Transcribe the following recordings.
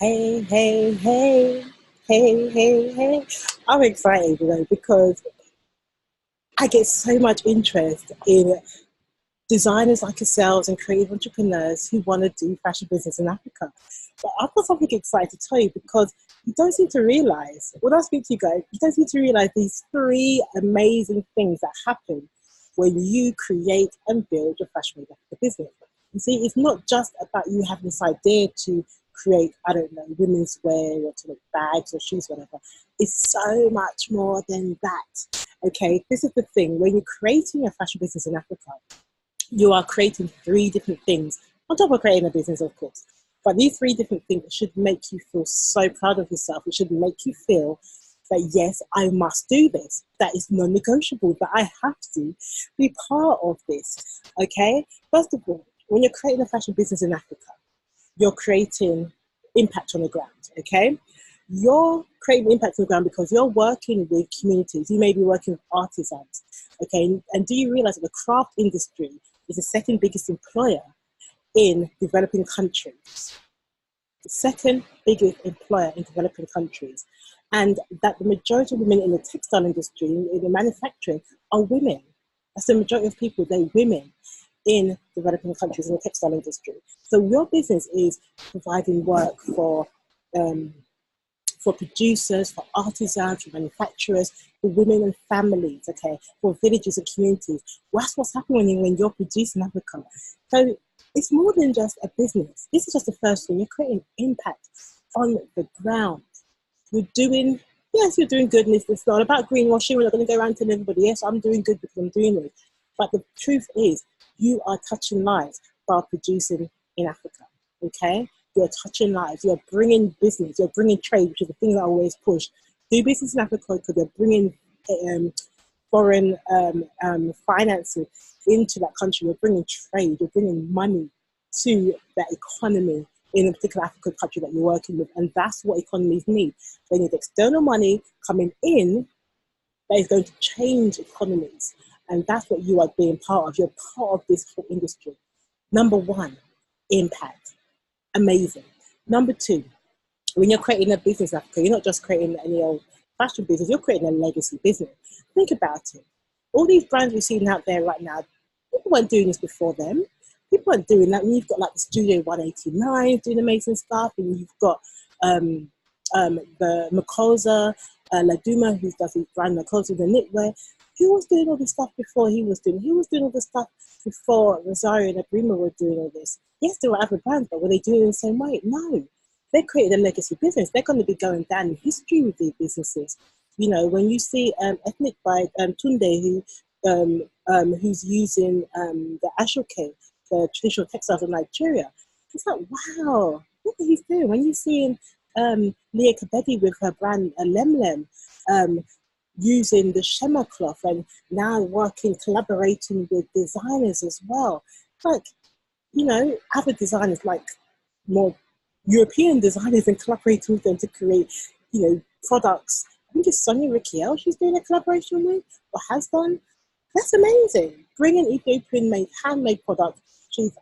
Hey, hey, hey, hey, hey, hey. I'm excited, because I get so much interest in designers like yourselves and creative entrepreneurs who want to do fashion business in Africa. But I've got something exciting to tell you because you don't seem to realize, when I speak to you guys, you don't seem to realize these three amazing things that happen when you create and build your fashion business. You see, it's not just about you having this idea to create, I don't know, women's wear or to make bags or shoes, whatever. It's so much more than that. Okay, this is the thing. When you're creating a fashion business in Africa, you are creating three different things on top of creating a business, of course. But these three different things should make you feel so proud of yourself. It should make you feel that, yes, I must do this. That is non-negotiable, that I have to be part of this. Okay? First of all, when you're creating a fashion business in Africa, you're creating impact on the ground. Okay? You're creating impact on the ground because you're working with communities. You may be working with artisans. Okay? And do you realize that the craft industry is the second biggest employer in developing countries? The second biggest employer in developing countries. And that the majority of women in the textile industry, in the manufacturing, are women. That's the majority of people, they're women in developing countries in the textile industry. So your business is providing work for producers, for artisans, for manufacturers, for women and families, okay, for villages and communities. Well, that's what's happening when you're producing Africa. So it's more than just a business. This is just the first thing. You're creating impact on the ground. You're doing, yes, you're doing goodness. It's not about greenwashing. We're not going to go around telling everybody, yes, I'm doing good because I'm doing it. But the truth is, you are touching lives while producing in Africa, okay? You're touching lives, you're bringing business, you're bringing trade, which is the thing that I always push. Do business in Africa because you're bringing foreign financing into that country. You're bringing trade, you're bringing money to that economy in a particular African country that you're working with. And that's what economies need. They need external money coming in that is going to change economies. And that's what you are being part of. You're part of this whole industry. Number one, impact. Amazing. Number two, when you're creating a business in Africa, you're not just creating any old fashion business, you're creating a legacy business. Think about it. All these brands we're seeing out there right now, people weren't doing this before them. People weren't doing that. And you've got like the Studio 189 doing amazing stuff, and you've got the Makosa, Laduma, who does his brand Makosa, the knitwear. He was doing all this stuff before he was doing all this stuff before Rosario and Abrima were doing all this. Yes, there were other brands, but were they doing it the same way? No. They created a legacy business. They're going to be going down in history with these businesses. You know, when you see Ethnic by Tunde, who's using the ashoke, the traditional textiles of Nigeria, it's like, wow, look what he's doing. When you're seeing Leah Kabedi with her brand Lemlem, using the Shema cloth and now collaborating with designers as well. Like, you know, other designers like more European designers and collaborating with them to create, you know, products. I think it's Sonia Rikiel she's doing a collaboration with or has done. That's amazing. Bringing Ethiopian made handmade products. She's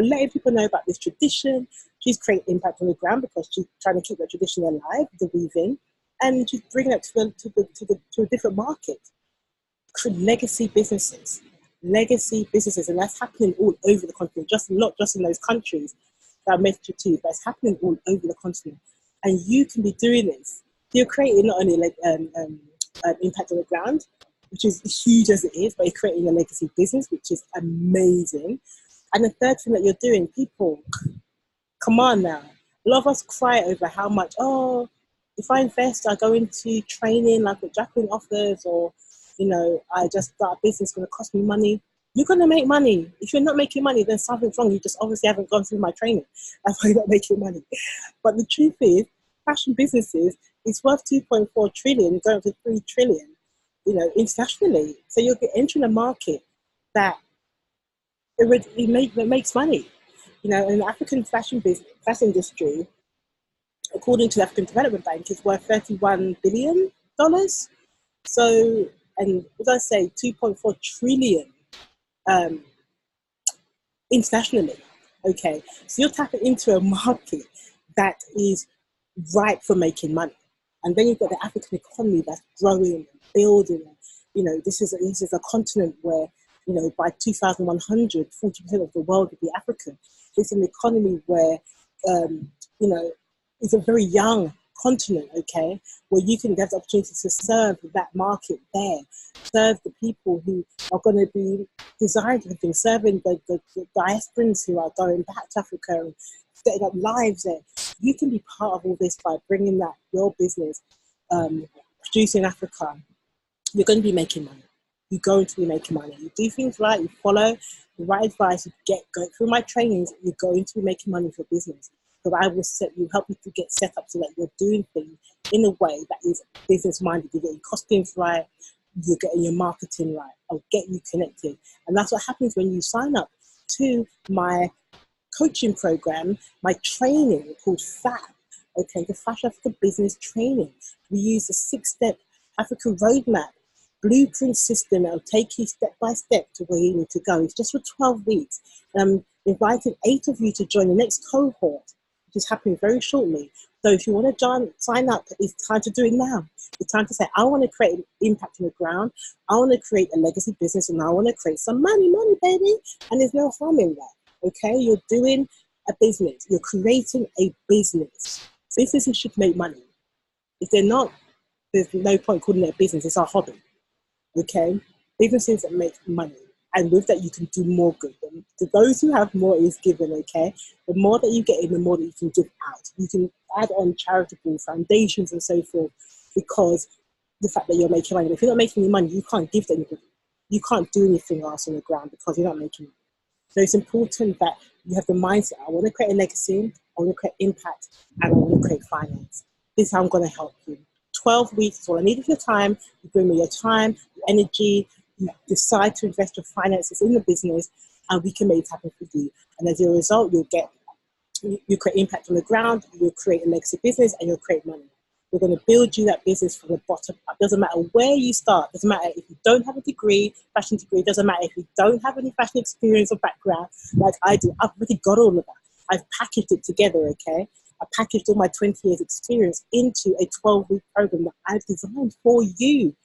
letting people know about this tradition. She's creating impact on the ground because she's trying to keep that tradition alive, the weaving, and she's bringing it to a different market. Legacy businesses, and that's happening all over the continent. Just not just in those countries that I mentioned to you, but it's happening all over the continent. And you can be doing this. You're creating not only impact on the ground, which is huge as it is, but you're creating a legacy business, which is amazing. And the third thing that you're doing, people, come on now. A lot of us cry over how much, if I invest, I go into training like what Jacqueline offers, or, you know, I just start a business, going to cost me money. You're going to make money. If you're not making money, then something's wrong. You just obviously haven't gone through my training. That's why you're not making money. But the truth is, fashion businesses is worth 2.4 trillion, going up to 3 trillion, you know, internationally. So you're entering a market that it makes money. You know, in the African fashion industry, according to the African Development Bank, is worth $31 billion. So, and as I say, 2.4 trillion internationally. Okay, so you're tapping into a market that is ripe for making money. And then you've got the African economy that's growing and building. And, you know, this is a continent where, you know, by 2100, 40% of the world will be African. It's an economy where, you know, it's a very young continent, okay, where you can get the opportunity to serve that market there, serve the people who are going to be desiring different things, serving the diasporans who are going back to Africa and setting up lives there. You can be part of all this by bringing that, your business, producing in Africa. You're going to be making money. You're going to be making money. You do things right, you follow the right advice, you go through my trainings, you're going to be making money for business. So I will help you to get set up so that you're doing things in a way that is business minded. You're getting costings right, you're getting your marketing right. I'll get you connected. And that's what happens when you sign up to my coaching program, my training called FAB, okay, the Fashion Africa Business Training. We use a 6-step African roadmap, blueprint system that will take you step by step to where you need to go. It's just for 12 weeks. And I'm inviting 8 of you to join the next cohort, which is happening very shortly. So if you want to sign up, it's time to do it now. It's time to say, I want to create an impact on the ground. I want to create a legacy business, and I want to create some money, baby. And there's no harm in that, okay? You're doing a business. You're creating a business. Businesses should make money. If they're not, there's no point calling it a business. It's our hobby, okay? Businesses that make money. And with that, you can do more good. And to those who have more is given, okay? The more that you get in, the more that you can give out. You can add on charitable foundations and so forth, because the fact that you're making money. If you're not making any money, you can't give to anybody. You can't do anything else on the ground because you're not making money. So it's important that you have the mindset, I want to create a legacy, I want to create impact, and I want to create finance. This is how I'm going to help you. 12 weeks is all I need of your time. You bring me your time, your energy, you decide to invest your finances in the business, and we can make it happen for you. And as a result, you create impact on the ground, you'll create a legacy business, and you'll create money. We're going to build you that business from the bottom up. Doesn't matter where you start. Doesn't matter if you don't have a degree, fashion degree. Doesn't matter if you don't have any fashion experience or background like I do. I've already got all of that. I've packaged it together, okay? I packaged all my 20 years experience into a 12-week program that I've designed for you,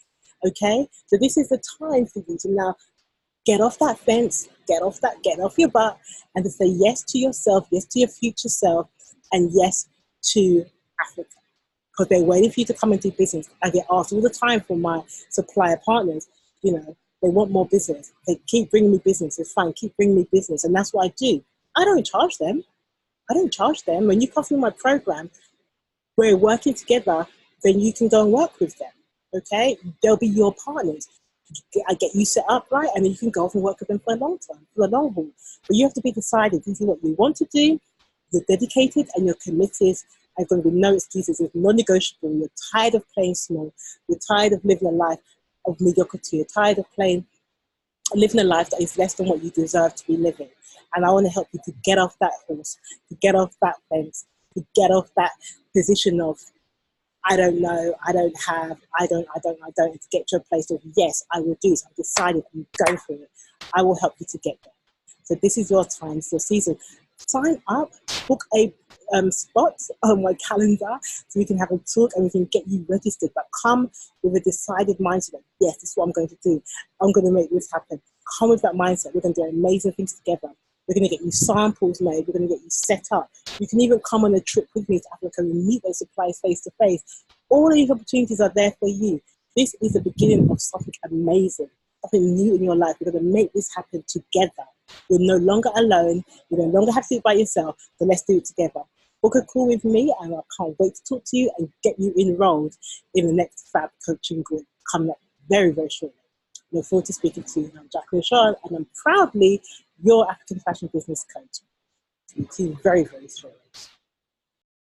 okay? So this is the time for you to now get off that fence, get off your butt, and to say yes to yourself, yes to your future self, and yes to Africa. Because they're waiting for you to come and do business. I get asked all the time from my supplier partners, you know, they want more business. They keep bringing me business. It's fine, keep bringing me business. And that's what I do. I don't charge them. When you come through my program, we're working together, then you can go and work with them, okay? They'll be your partners. I get you set up right, and then you can go off and work with them for a long time, for the long haul. But you have to be decided. This is what you want to do. You're dedicated and you're committed. There's going to be no excuses. It's non-negotiable. You're tired of playing small. You're tired of living a life of mediocrity. You're tired of living a life that is less than what you deserve to be living. And I want to help you to get off that horse, to get off that fence, to get off that position of, I don't know, I don't have, I don't, to get to a place of, yes, I will do this. I've decided, I'm going for it. I will help you to get there. So this is your time, it's your season. Sign up, book a spot on my calendar so we can have a talk and we can get you registered. But come with a decided mindset that, yes, this is what I'm going to do. I'm going to make this happen. Come with that mindset. We're going to do amazing things together. We're going to get you samples made. We're going to get you set up. You can even come on a trip with me to Africa and meet those suppliers face to face. All these opportunities are there for you. This is the beginning of something amazing, something new in your life. We're going to make this happen together. You're no longer alone. You no longer have to do it by yourself. So let's do it together. Book a call with me, and I can't wait to talk to you and get you enrolled in the next FAB coaching group coming up very, very shortly. I look forward to speaking to you. I'm Jacqueline Shaw, and I'm proudly your African fashion business coach. See you very, very shortly.